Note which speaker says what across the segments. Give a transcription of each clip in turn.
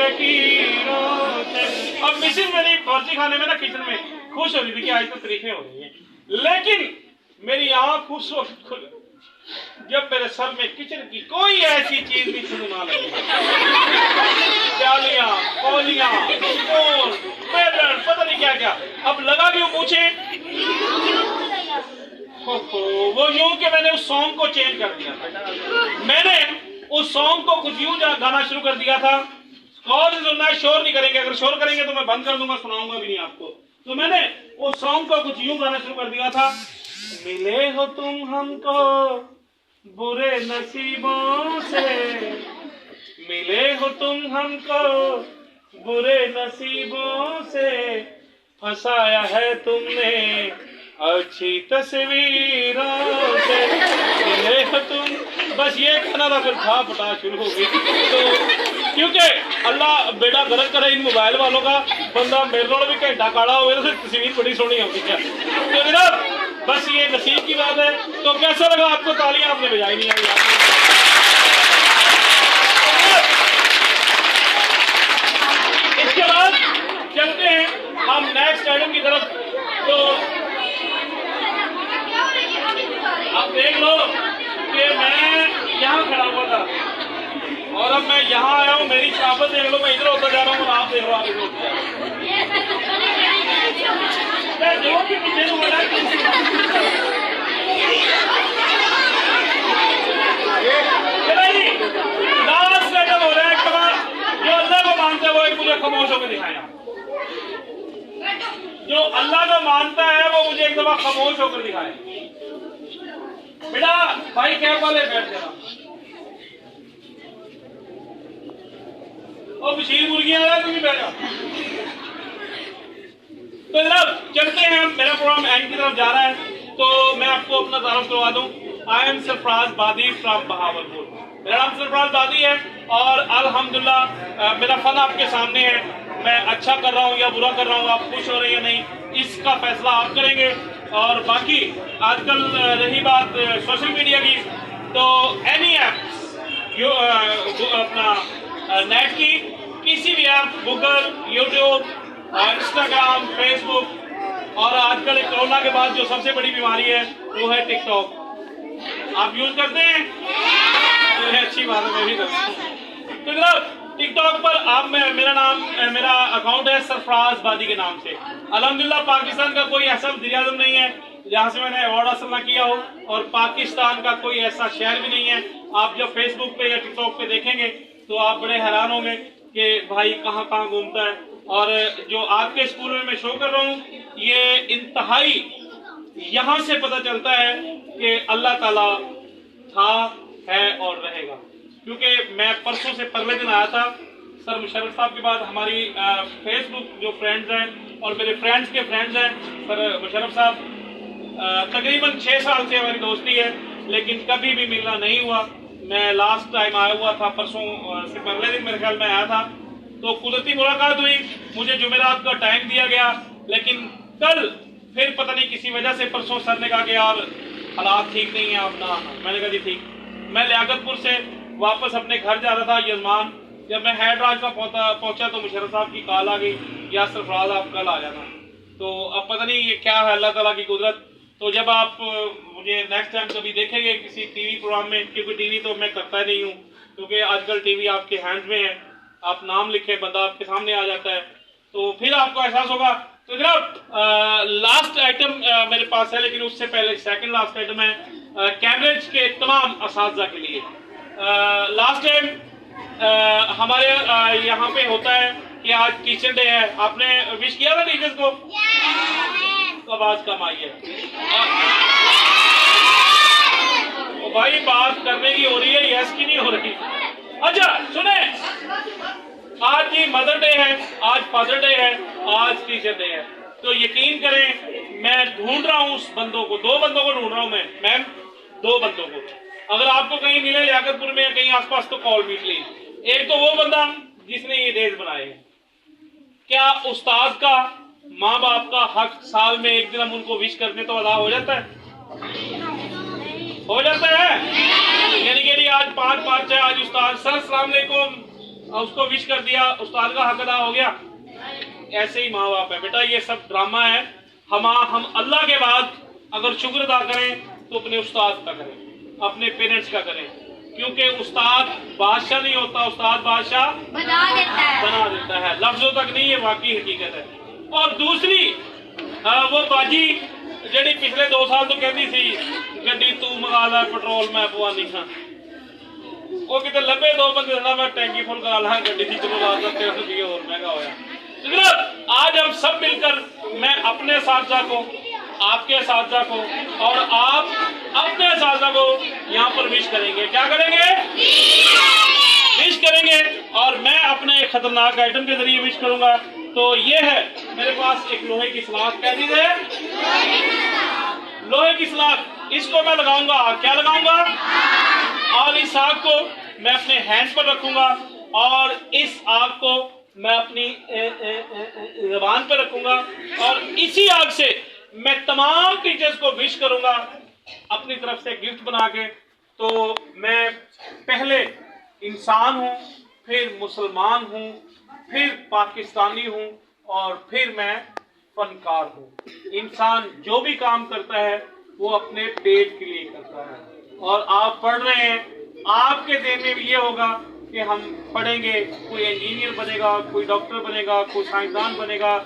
Speaker 1: लकीरों से। अब मिसिस मेरी बावर्ची खाने में ना किचन में खुश हो रही थी कि आज तो तारीफें हो रही हैं, लेकिन मेरी आंख उस वक्त खुल जब मेरे सर में किचन की कोई ऐसी चीज भी शुरू ना लगी। प्यालियां, कौलियां, स्पून, बेलन, पता नहीं क्या क्या। अब लगा क्यों पूछे? वो यूं कि मैंने उस सॉन्ग को चेंज कर दिया था। मैंने उस सॉन्ग को कुछ यूं गाना शुरू कर दिया था। कॉल सुनना, शोर नहीं करेंगे, अगर शोर करेंगे तो मैं बंद कर दूंगा, सुनाऊंगा भी नहीं आपको। तो मैंने उस सॉन्ग को कुछ यूं गाना शुरू कर दिया था। मिले हो तुम हमको बुरे नसीबों से, मिले हो तुम हमको बुरे नसीबों से, फंसाया है तुमने अच्छी तस्वीरों से, मिले हो तुम। बस ये कहना था, फिर खा पटा शुरू हो गई। तो क्योंकि अल्लाह बेड़ा गर्क करे इन मोबाइल वालों का, बंदा मेरे नाल भी घंटा काड़ा हो तो तस्वीर बड़ी सोहनी होती है। तो जनाब बस ये नसीब की बात है। तो कैसा लगा आपको? तालियां आपने बजाई नहीं आई। इसके बाद चलते हैं हम नेक्स्ट आइटम की तरफ। तो आप देख लो कि मैं यहाँ खड़ा हुआ था और अब मैं यहाँ आया हूँ। मेरी शराफत देख लो, मैं इधर होता जा रहा हूँ और आप देख लो आगे होते जा रहे हो। मैं जो भी पीछे हो रहा है लास्ट आइटम हो रहा है। जो अल्लाह को मानते हैं वो एक मुझे खामोश होकर दिखाया। जो अल्लाह को मानता है वो मुझे एक दफा खामोश होकर दिखाए। बेटा भाई कैब वाले बैठ जाना। और बशीर मुर्गियां वाला तुम भी बैठ जाओ। तो जनाब चलते हैं, मेरा प्रोग्राम एंड की तरफ जा रहा है। तो मैं आपको अपना तारुफ करवा दूं। आई एम सरफराज बादी फ्रॉम बहावलपुर। मेरा नाम सरफराज बादी है और अल्हम्दुलिल्लाह मेरा फन आपके सामने है। मैं अच्छा कर रहा हूँ या बुरा कर रहा हूँ, आप खुश हो रहे हैं या नहीं, इसका फैसला आप करेंगे। और बाकी आजकल रही बात सोशल मीडिया की, तो एनी ऐप अपना नेट की किसी भी app, Google, YouTube, Instagram, Facebook, और आजकल कोरोना के बाद जो सबसे बड़ी बीमारी है वो है टिकटॉक। आप यूज करते हैं? अच्छी बात है, मैं भी करता हूँ। तो जनाब टिकटॉक पर आप मेरा अकाउंट है सरफराज बादी के नाम से। अल्हम्दुलिल्लाह पाकिस्तान का कोई ऐसा वज़ीर-ए-आज़म नहीं है जहाँ से मैंने अवार्ड हासिल ना किया हो, और पाकिस्तान का कोई ऐसा शहर भी नहीं है। आप जब फेसबुक पे या टिकटॉक पे देखेंगे तो आप बड़े हैरान होंगे कि भाई कहाँ कहाँ घूमता है। और जो आपके स्कूल में मैं शो कर रहा हूँ, ये इंतहाई यहाँ से पता चलता है कि अल्लाह ताला था, है और रहेगा। क्योंकि मैं परसों से पहले दिन आया था सर मुशर्रफ साहब के बाद। हमारी फेसबुक जो फ्रेंड्स हैं और मेरे फ्रेंड्स के फ्रेंड्स हैं सर मुशर्रफ साहब, तकरीबन 6 साल से हमारी दोस्ती है, लेकिन कभी भी मिलना नहीं हुआ। मैं लास्ट टाइम आया हुआ था परसों से पहले दिन मेरे ख्याल में आया था, तो कुदरती मुलाकात हुई, मुझे जुमेरात का टाइम दिया गया। लेकिन कल फिर पता नहीं किसी वजह से परसों सर ने कहा कि यार हालात ठीक नहीं है आप ना। मैंने कहा जी ठीक। मैं लियाकतपुर से वापस अपने घर जा रहा था यजमान, जब मैं हैदराबाद का पहुंचा तो मुशर्रफ साहब की कॉल आ गई, या सरफराज आप कल आ जाना। तो अब पता नहीं ये क्या है, अल्लाह ताला की कुदरत। तो जब आप मुझे नेक्स्ट टाइम कभी देखेंगे किसी टीवी प्रोग्राम में, क्योंकि टीवी तो मैं करता नहीं हूँ, क्योंकि आजकल टीवी आपके हैंड में है, आप नाम लिखे बंदा आपके सामने आ जाता है, तो फिर आपको एहसास होगा। तो जनाब लास्ट आइटम मेरे पास है, लेकिन उससे पहले सेकंड लास्ट आइटम है कैम्ब्रिज के तमाम असातिज़ा के लिए। लास्ट टाइम हमारे यहाँ पे होता है कि आज टीचर डे है। आपने विश किया था टीचर्स को? तो आवाज कम आई है। तो भाई बात करने की हो रही है, यस की नहीं हो रही। अच्छा सुने, आज ही मदर डे है, आज फादर डे है, आज टीचर डे है। तो यकीन करें मैं ढूंढ रहा हूँ उस बंदों को, 2 बंदों को ढूंढ रहा हूँ मैं मैम, 2 बंदों को। अगर आपको कहीं मिले लियाकतपुर में या कहीं आसपास तो कॉल मी प्लीज। एक तो वो बंदा जिसने ये डेज बनाए हैं। क्या उस्ताद का, माँ बाप का हक साल में एक दिन हम उनको विश करने तो अदा हो जाता है? हो जाता है। यानी कि आज 5/5 है, आज उस्ताद सर अस्सलाम वालेकुम, उसको विश कर दिया, उस्ताद का हक अदा हो गया। ऐसे ही माँ बाप है बेटा, ये सब ड्रामा है। हम अल्लाह के बाद अगर शुक्र अदा करें तो अपने उस्ताद का करें, अपने पेरेंट्स का करें, क्योंकि उस्ताद बादशाह नहीं होता, उस्ताद बादशाह बना देता है। लफ्जों तक नहीं, ये वाकई हकीकत है। और दूसरी वो बाजी जी पिछले 2 साल तो कहती सी गड्डी तू मंगा ला पेट्रोल मैं पवानी खां, वो कितने लंबे 2 बंदे मैं टैंकी फुल करा ला गड्डी की, चलो रात का 1300 रुपये और महंगा होया। आज हम सब मिलकर, मैं अपने साथी को, आपके साथी को और आप अपने साथी को यहाँ पर विश करेंगे। क्या करेंगे? विश करेंगे। और मैं अपने एक खतरनाक आइटम के जरिए विश करूंगा। तो ये है मेरे पास एक लोहे की सलाख, क्या चीज है? लोहे की सलाख। इसको मैं लगाऊंगा, क्या लगाऊंगा? और इस आग को मैं अपने हैंड पर रखूंगा और इस आग को मैं अपनी ज़बान पर रखूंगा और इसी आग से मैं तमाम टीचर्स को विश करूंगा अपनी तरफ से गिफ्ट बना के। तो मैं पहले इंसान हूं, फिर मुसलमान हूं, फिर पाकिस्तानी हूं और फिर मैं फनकार हूं। इंसान जो भी काम करता है वो अपने पेट के लिए करता है। और आप पढ़ रहे हैं, आपके देन में भी ये होगा कि हम पढ़ेंगे, कोई इंजीनियर बनेगा, कोई डॉक्टर बनेगा, कोई साइंसदान बनेगा,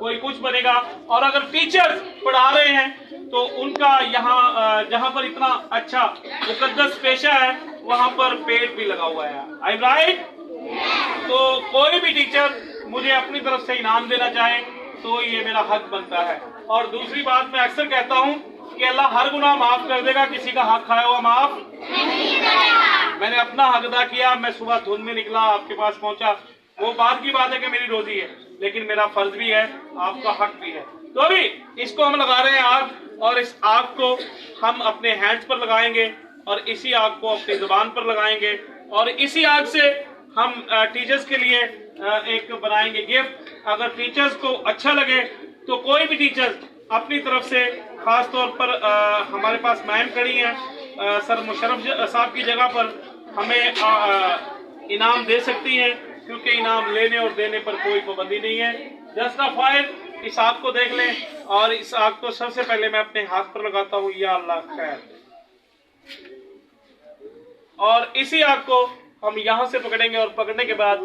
Speaker 1: कोई कुछ बनेगा। और अगर टीचर पढ़ा रहे हैं तो उनका यहाँ जहाँ पर इतना अच्छा मुकद्दस पेशा है वहाँ पर पेट भी लगा हुआ है। I am right? तो कोई भी टीचर मुझे अपनी तरफ से इनाम देना चाहे तो ये मेरा हक बनता है। और दूसरी बात मैं अक्सर कहता हूँ कि अल्लाह हर गुनाह माफ कर देगा, किसी का हक खाया हुआ माफ नहीं करेगा। मैंने अपना हक अदा किया, मैं सुबह धुंध में निकला, आपके पास पहुंचा, वो बात की बात है कि मेरी रोजी है, लेकिन मेरा फर्ज भी है, आपका हक भी है। तो अभी इसको हम लगा रहे हैं आग, और इस आग को हम अपने हैंड्स पर लगाएंगे और इसी आग को अपनी जुबान पर लगाएंगे और इसी आग से हम टीचर्स के लिए एक बनाएंगे गिफ्ट। अगर टीचर्स को अच्छा लगे तो कोई भी टीचर अपनी तरफ से, खास तौर पर हमारे पास मैम खड़ी हैं, सर मुशर्रफ साहब की जगह पर हमें इनाम दे सकती हैं, क्योंकि इनाम लेने और देने पर कोई पाबंदी नहीं है। जस्ट ऑफ फायर, इस आग को देख लें और इस आग को सबसे पहले मैं अपने हाथ पर लगाता हूँ, या अल्लाह खैर। और इसी आग को हम यहां से पकड़ेंगे और पकड़ने के बाद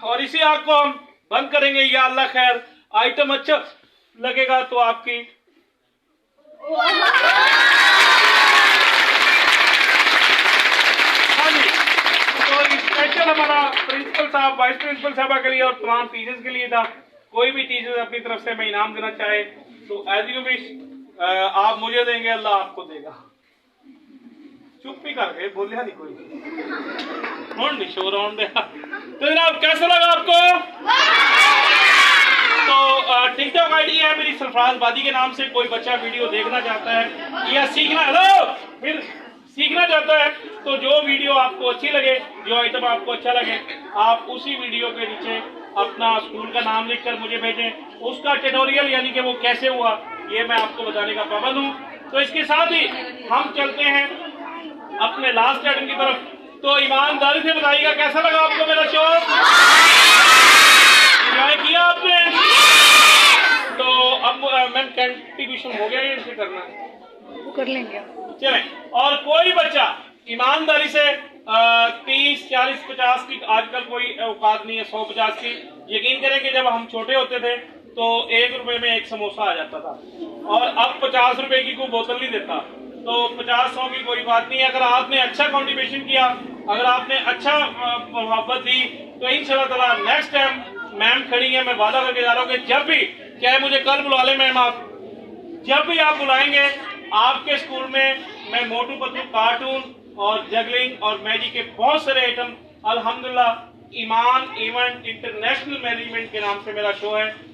Speaker 1: और इसी आग को हम बंद करेंगे, या अल्लाह खैर। आइटम अच्छा लगेगा तो आपकी हाँ जी। तो स्पेशल हमारा प्रिंसिपल साहब, वाइस प्रिंसिपल साहबा के लिए और तमाम टीचर्स के लिए था। कोई भी टीचर अपनी तरफ से मैं इनाम देना चाहे तो एज यू विश, आप मुझे देंगे, अल्लाह आपको देगा। चुप ही कर गए, बोलिया नहीं कोई, और नहीं शोर ऑन दे। तो जनाब कैसा लगा आपको? तो टिकटॉक आईडी है मेरी सरफराज बादी के नाम से। कोई बच्चा वीडियो देखना चाहता है या सीखना, हेलो, फिर सीखना चाहता है तो जो वीडियो आपको अच्छी लगे, जो आइटम आपको अच्छा लगे, आप उसी वीडियो के नीचे अपना स्कूल का नाम लिखकर मुझे भेजें। उसका ट्यूटोरियल यानी कि वो कैसे हुआ ये मैं आपको बताने का पाबंद हूँ। तो इसके साथ ही हम चलते हैं अपने लास्ट आइटम की तरफ। तो ईमानदारी से बताइएगा कैसा लगा आपको मेरा शो? एंजॉय किया आपने? तो अब मैम कंट्रीब्यूशन हो गया, इसे करना है
Speaker 2: वो कर लेंगे।
Speaker 1: चलें। और कोई बच्चा ईमानदारी से 30, 40, 50 की आजकल कोई औकात नहीं है, 100-50 की। यकीन करें कि जब हम छोटे होते थे तो 1 रुपए में एक समोसा आ जाता था और अब 50 रुपए की कोई बोतल नहीं देता। तो 50-100 की कोई बात नहीं है। अगर आपने अच्छा कंट्रीब्यूशन किया, अगर आपने अच्छा मोहब्बत दी तो इंशाल्लाह ताला नेक्स्ट टाइम मैम खड़ी है, मैं वादा करके जा रहा हूँ कि जब भी, चाहे मुझे कल बुला ले मैम, आप जब भी आप बुलाएंगे आपके स्कूल में मैं मोटू पतलू कार्टून और जगलिंग और मैजिक के बहुत सारे आइटम, अल्हम्दुलिल्लाह ईमान इवेंट इंटरनेशनल मैनेजमेंट के नाम से मेरा शो है।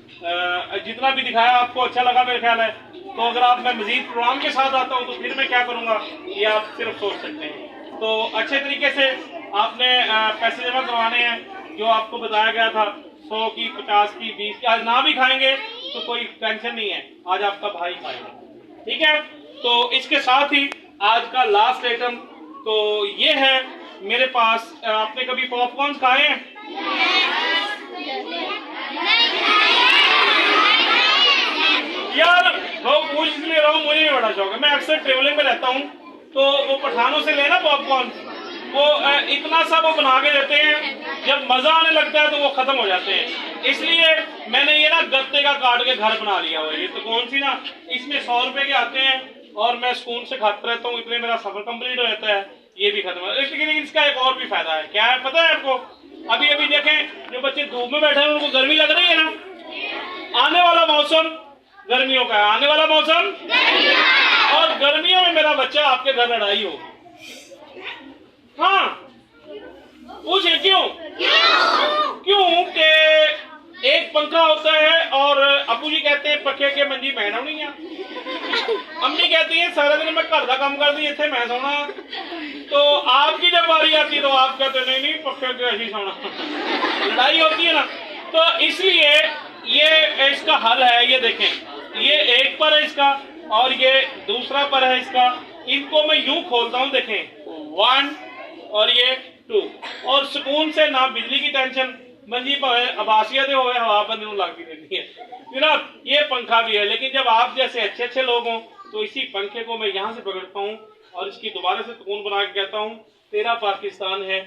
Speaker 1: जितना भी दिखाया आपको अच्छा लगा मेरे ख्याल है। तो अगर आप मैं मजीद प्रोग्राम के साथ आता हूँ तो फिर मैं क्या करूँगा ये आप सिर्फ सोच सकते हैं। तो अच्छे तरीके से आपने पैसे जमा करवाने हैं जो आपको बताया गया था, 100 की, 50 की, 20 की। आज ना भी खाएंगे तो कोई टेंशन नहीं है, आज आपका भाई खाएगा। ठीक है, तो इसके साथ ही आज का लास्ट आइटम तो ये है मेरे पास। आपने कभी पॉपकॉर्न खाए हैं? यार वो पूछ ले रहा हूँ, मुझे भी बड़ा शौक है। मैं अक्सर ट्रेवलिंग में रहता हूँ, तो वो पठानों से लेना पॉपकॉर्न, वो इतना सा वो बना के देते हैं, जब मजा आने लगता है तो वो खत्म हो जाते हैं। इसलिए मैंने ये ना गत्ते का काट के घर बना लिया हुआ है। ये तो कौन सी ना, इसमें 100 रुपए के आते हैं और मैं स्पून से खाता रहता हूँ, इतने मेरा सफर कंप्लीट हो जाता है। ये भी खत्म है। लेकिन इसका एक और भी फायदा है। क्या है पता है आपको? अभी अभी देखें, जो बच्चे धूप में बैठे हैं उनको गर्मी लग रही है ना। आने वाला मौसम गर्मियों का है, आने वाला मौसम, और गर्मियों में मेरा बच्चा आपके घर लड़ाई हो। हाँ, पूछे क्यों? क्यों कि एक पंखा होता है और अबू जी कहते हैं पक्के के मंजी मैं ना नहीं है, अम्मी कहती है सारा दिन मैं घर का काम कर दी, इतने मैं सोना। तो आपकी जब बारी आती है तो आप कहते नहीं नहीं पक्के के ऐसी सोना। लड़ाई होती है ना। तो इसलिए ये इसका हल है। ये देखें, ये एक पर है इसका और ये दूसरा पर है इसका। इनको मैं यूं खोलता हूं, देखें 1 और ये 2, और सुकून से ना बिजली की टेंशन, मंजी अबासियत हो हवा बंद लगती रहती है जनाब। ये पंखा भी है, लेकिन जब आप जैसे अच्छे अच्छे लोग हों तो इसी पंखे को मैं यहाँ से पकड़ता हूँ और इसकी दोबारा से सुकून बना के कहता हूँ तेरा पाकिस्तान है।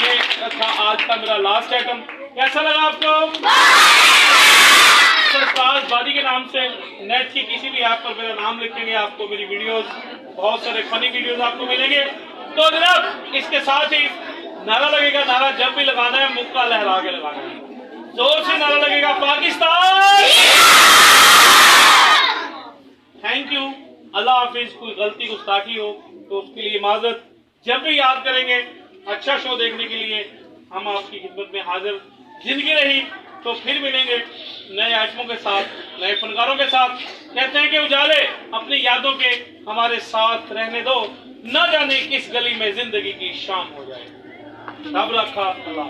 Speaker 1: ये था आज का मेरा लास्ट आइटम। कैसा लगा आपको? सरताज बादी के नाम से नेट की किसी भी ऐप पर मेरा नाम लिखेंगे, आपको मेरी वीडियोस, बहुत सारे फनी वीडियोस आपको मिलेंगे। तो जनाब इसके साथ ही नारा लगेगा, नारा जब भी लगाना है मुक्का लहरा के लगाना है, जोर से नारा लगेगा पाकिस्तान। थैंक यू, अल्लाह हाफिज। कोई गलती गुस्ताखी हो तो उसके लिए माजरत। जब भी याद करेंगे अच्छा शो देखने के लिए हम आपकी खिदमत में हाजिर। जिंदगी रही तो फिर मिलेंगे नए आइटमों के साथ, नए फनकारों के साथ। कहते हैं कि उजाले अपनी यादों के हमारे साथ रहने दो, न जाने किस गली में जिंदगी की शाम हो जाए। रब रखा, अल्लाह।